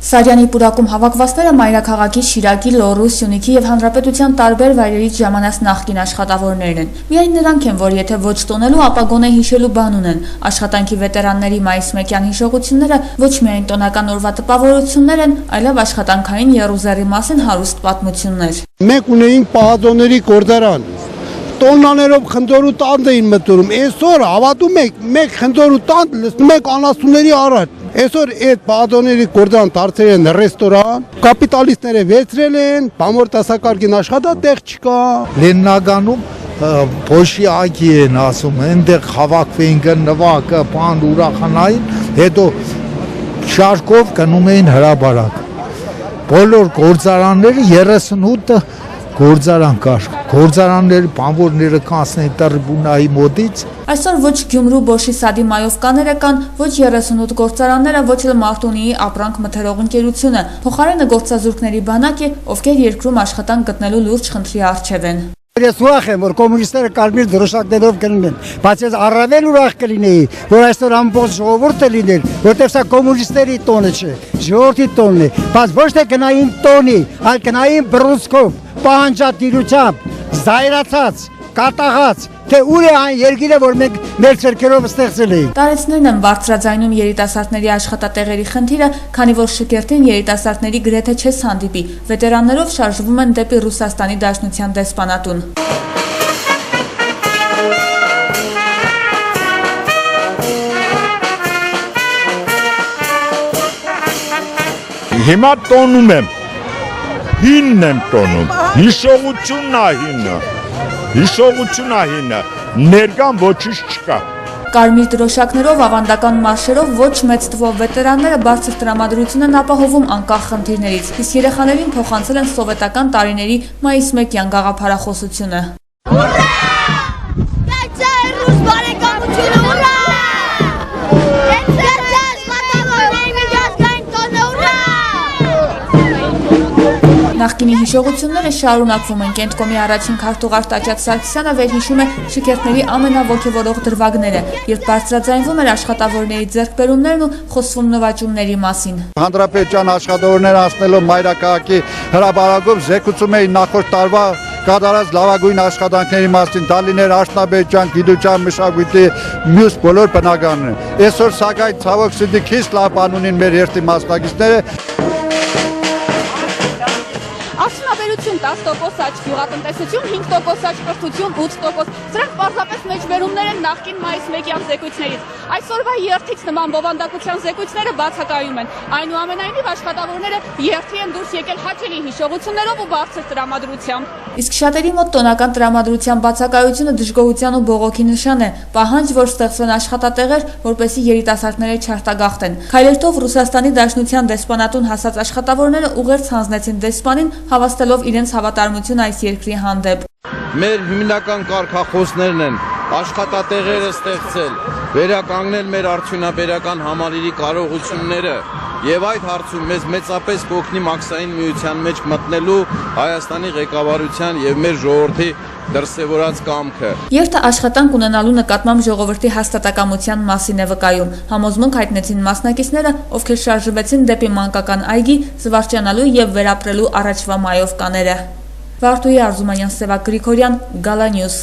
Սարյանի պուրակում հավաքվածները մայրաքաղաքի, Շիրակի, Լոռու, Սյունիքի եւ Հանրապետության տարբեր վայրերից ժամանած նախկին աշխատավորներն են։ Միայն նրանք են, որ եթե ոչ տոնելու, ապա գոնե հիշելու բան ունեն։ Աշխատանքի վետերանների մայիս 1-յան հիշողությունները ոչ միայն տոնական օրվա տպավորություններ են, այլև աշխատանքային եռուզեռի մասին հարուստ պատմություններ։ Մենք ունեինք պահածոների գործարան։ Տոնաներով խնձորու տանդ էին մտնում։ Այսօր հավատում եք, մեկ խնձորու տանդ լսում եք անասունների առաջ։ Այսօր այդ պահածոների գործարան դարձել են ռեստորան, կապիտալիստները վերցրել են, բամոր դասակարգին աշխատատեղ չկա։ Լեննագանում փոշի ակի են ասում, այնտեղ հավաքվեին նվակը, բան ուրախանային, հետո շարքով գնում էին հրաբարակ։ Բոլոր գործարանները 38 գործարան կար, գործարանների բանվորները կանցնեն տրիբունայի մոտից։ Այսօր ոչ Գյումրու Բոշի Սադի մայովկաները կան, ոչ 38 գործարանները, ոչ էլ Մարտունիի ապրանք մթերող ընկերությունը, փոխարենը գործազուրկների բանակ է, ովքեր երկրում աշխատանք գտնելու լուրջ խնդրի առջև են։ Ես ուրախ եմ, որ կոմունիստները կարմիր դրոշակներով գնում են, բայց ես առավել ուրախ կլինեի, որ այսօր ամբողջ ժողովուրդը լիներ, որտեղ սա կոմունիստերի տոնը չէ, ժողովրդի տոնն է, բայց ոչ թե գնային տոնի, այլ գնային բռունցքով, պահանջատիրությամբ, զայրացած, կատաղած, թե ուր է այն երկիրը, որ մենք մեր ցերկերով ստեղծել էինք։ Տարեցներն են բարձրաձայնում երիտասարդների աշխատատեղերի խնդիրը, քանի որ շքերթին երիտասարդների գրեթե չես հանդիպի, վետերաններով շարժվում են դեպի Ռուսաստանի Դաշնության դեսպանատուն։ Հիմա տոնում եմ, հինն եմ տոնում, հիշողությունն է հինը, հիշողությունն է հինը, ներկան ոչինչ չկա։ Կարմիր դրոշակներով, ավանդական մարշերով ոչ մեծ թվով վետերանները բարձր տրամադրություն են ապահովում անկախ խնդիրներից, իսկ երեխաներին փոխանցել են սովետական տարիների մայիս 1-յան գաղափարախոսությունը։ Նախկինի հիշողությունները շարունակվում են։ Կենտկոմի առաջին քարտուղար Տաճատ Սարգսյանը վերհիշում է շքերթների ամենաոգևորող դրվագները, երբ բարձրաձայնվում էր աշխատավորների ձեռքբերումներն ու խոսվում նվաճումների մասին։ Հանրապետության աշխատավորները անցնելով մայրաքաղաքի հրապարակով զեկուցում էին նախորդ տարվա կատարած լավագույն աշխատանքների մասին, դա լիներ արդյունաբերության, գիտության, մշակույթի մյուս բոլոր բնականները։ Այսօր սակայն ցավոք սրտի քիչ լավ բան ունին մեր երթի մասնակիցները։ Արդյունաբերություն 10% աճ, գյուղատնտեսություն 5% աճ, կրթություն 8%։ Սրանք պարզապես մեջբերումներ են նախկին մայիս 1-յան զեկույցներից։ Այսօրվա երթից նման բովանդակության զեկույցները բացակայում են։ Այնուամենայնիվ աշխատավորները երթի են դուրս եկել հաճելի հիշողություններով ու բարձր տրամադրությամբ։ Իսկ շատերի մոտ տոնական տրամադրության բացակայությունը դժգոհության ու բողոքի նշան է, պահանջ, որ ստեղծվեն աշխատատեղեր, որպեսզի երիտասարդները չարտագաղթեն։ Քայլերթով Ռուսաստանի Դաշնության դեսպանատուն հասած աշխատավորները ուղերձ հանձնեցին դեսպանին, հավաստելով իրենց հավատարմություն այս երկրի հանդեպ։ Մեր հիմնական կարգախոսներն են աշխատատեղերը ստեղծել, վերականգնել մեր արդյունաբերական համալիրի կարողությունները եւ այդ հարցում մեզ մեծապես կօգնի մաքսային միության մեջ մտնելու Հայաստանի ղեկավարության եւ մեր ժողովրդի դրսևորած կամքը։ Երթը աշխատանք ունենալու նկատմամբ ժողովրդի հաստատակամության մասին է վկայում։ Համոզմունք հայտնեցին մասնակիցները, ովքեր շարժվեցին դեպի մանկական այգի, զվարճանալու եւ վերապրելու առաջվա մայովկաները։ Վարդուհի Արզումանյան, Սևակ Գրիգորյան, Գալա Նյուզ։